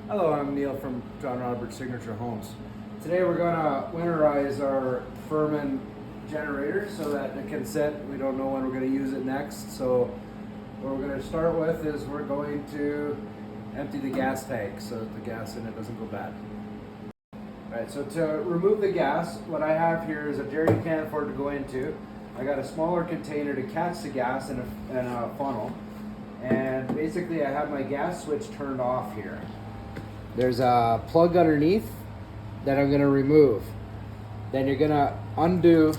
Hello, I'm Neil from John Roberts Signature Homes. Today we're going to winterize our Firman generator so that it can sit. We don't know when we're going to use it next. So what we're going to start with is we're going to empty the gas tank so that the gas in it doesn't go bad. Alright, so to remove the gas, what I have here is a jerry can for it to go into. I got a smaller container to catch the gas in a funnel. And basically I have my gas switch turned off here. There's a plug underneath that I'm gonna remove. Then you're gonna undo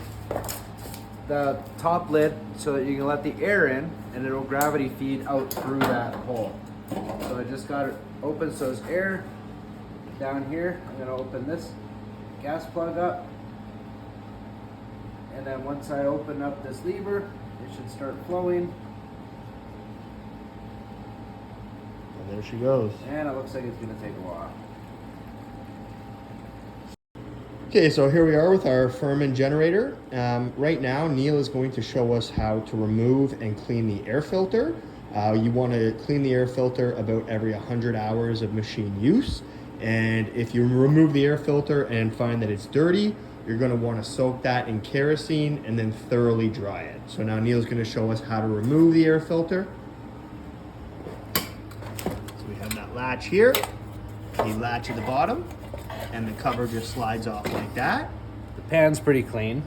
the top lid so that you can let the air in and it'll gravity feed out through that hole. So I just got it open so there's air down here. I'm gonna open this gas plug up. And then once I open up this lever, it should start flowing. And there she goes. And it looks like it's gonna take a while. Okay, so here we are with our Firman generator. Right now, Neil is going to show us how to remove and clean the air filter. You want to clean the air filter about every 100 hours of machine use. And if you remove the air filter and find that it's dirty, you're going to want to soak that in kerosene and then thoroughly dry it. So now Neil's going to show us how to remove the air filter. So we have that latch here, the latch at the bottom, and the cover just slides off like that. The pan's pretty clean.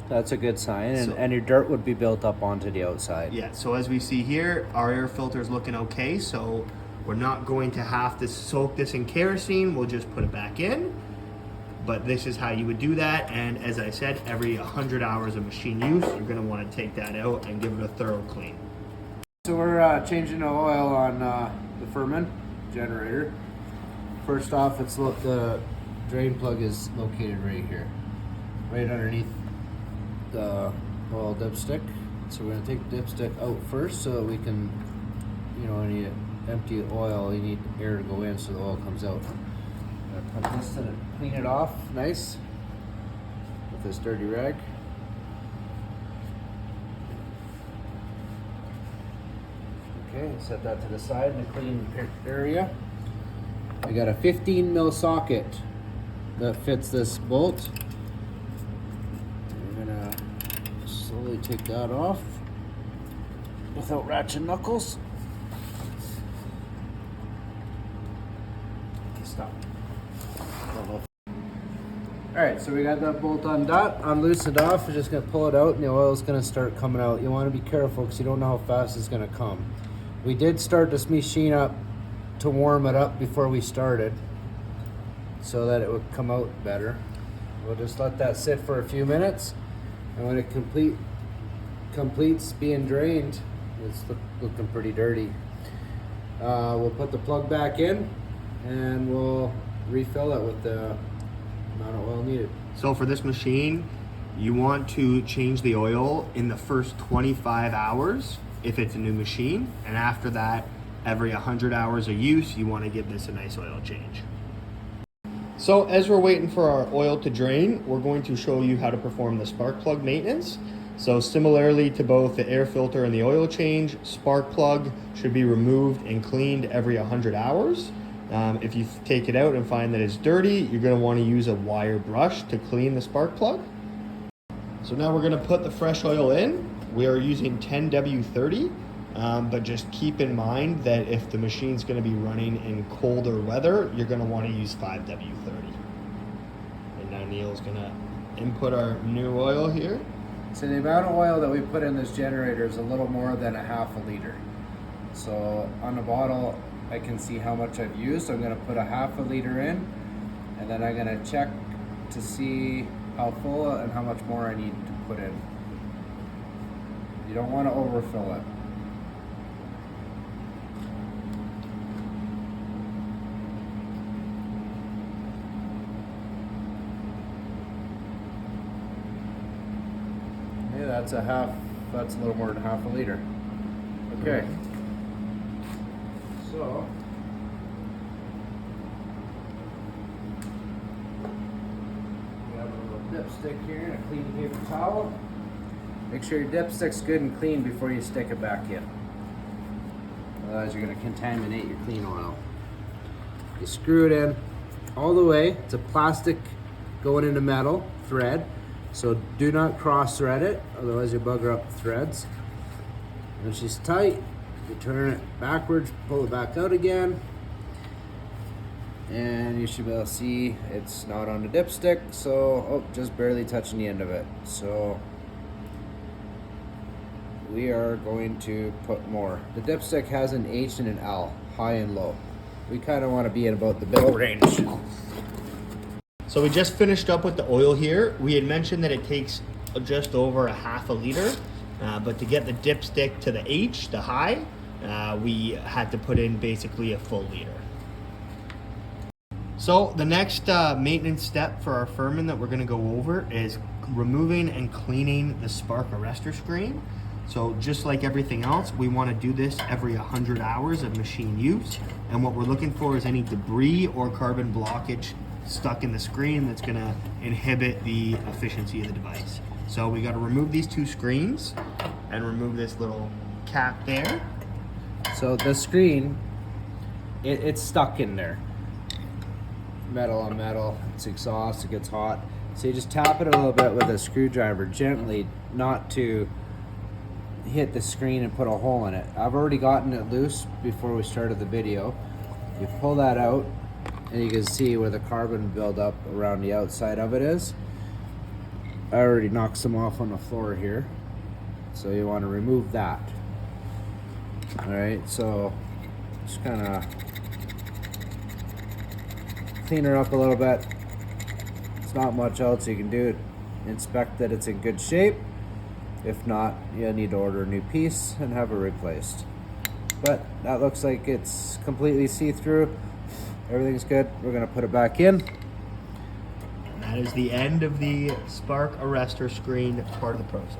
That's a good sign, and your dirt would be built up onto the outside. Yeah, so as we see here, our air filter is looking okay, so we're not going to have to soak this in kerosene. We'll just put it back in. But this is how you would do that, and as I said, every 100 hours of machine use, you're going to want to take that out and give it a thorough clean. So we're changing the oil on the Firman generator. First off, the drain plug is located right here, right underneath the oil dipstick. So we're going to take the dipstick out first so that we can, when you empty oil, you need air to go in so the oil comes out. Put this to clean it off nice with this dirty rag. Okay, set that to the side in the clean area. I got a 15 mil socket that fits this bolt. We're gonna slowly take that off without ratchet knuckles. Okay, stop. Alright, so we got that bolt unloosened off. We're just going to pull it out and the oil is going to start coming out. You want to be careful because you don't know how fast it's going to come. We did start this machine up to warm it up before we started so that it would come out better. We'll just let that sit for a few minutes, and when it completes being drained, it's looking pretty dirty. We'll put the plug back in and we'll refill it with the amount of oil needed. So for this machine, you want to change the oil in the first 25 hours if it's a new machine, and after that, every 100 hours of use, you want to give this a nice oil change. So as we're waiting for our oil to drain, we're going to show you how to perform the spark plug maintenance. So similarly to both the air filter and the oil change, spark plug should be removed and cleaned every 100 hours. If you take it out and find that it's dirty, you're going to want to use a wire brush to clean the spark plug. So now we're going to put the fresh oil in. We are using 10W30, but just keep in mind that if the machine's going to be running in colder weather, you're going to want to use 5W30. And now Neil's going to input our new oil here. So the amount of oil that we put in this generator is a little more than a half a liter. So on the bottle, I can see how much I've used. So I'm going to put a half a liter in, and then I'm going to check to see how full and how much more I need to put in. You don't want to overfill it. Yeah, that's a little more than half a liter. Okay. So we have a little dipstick here and a clean paper towel. Make sure your dipstick's good and clean before you stick it back in. Otherwise you're going to contaminate your clean oil. You screw it in all the way. It's a plastic going into metal thread, so do not cross thread it, otherwise you bugger up the threads. When she's tight, you turn it backwards, pull it back out again, and you should be able to see it's not on the dipstick, so just barely touching the end of it. So we are going to put more. The dipstick has an H and an L, high and low. We kind of want to be in about the middle range. So we just finished up with the oil here. We had mentioned that it takes just over a half a liter, but to get the dipstick to the H, the high, we had to put in basically a full liter. So the next maintenance step for our Firman that we're gonna go over is removing and cleaning the spark arrestor screen. So just like everything else, we wanna do this every 100 hours of machine use. And what we're looking for is any debris or carbon blockage stuck in the screen that's gonna inhibit the efficiency of the device. So we gotta remove these two screens and remove this little cap there. So the screen, it's stuck in there. Metal on metal, it's exhaust, it gets hot. So you just tap it a little bit with a screwdriver gently, not to hit the screen and put a hole in it. I've already gotten it loose before we started the video. You pull that out and you can see where the carbon buildup around the outside of it is. I already knocked some off on the floor here. So you want to remove that. Alright, so just kind of clean her up a little bit. It's not much else you can do. Inspect that it's in good shape. If not, you need to order a new piece and have it replaced. But that looks like it's completely see-through. Everything's good. We're gonna put it back in. And that is the end of the spark arrestor screen part of the process.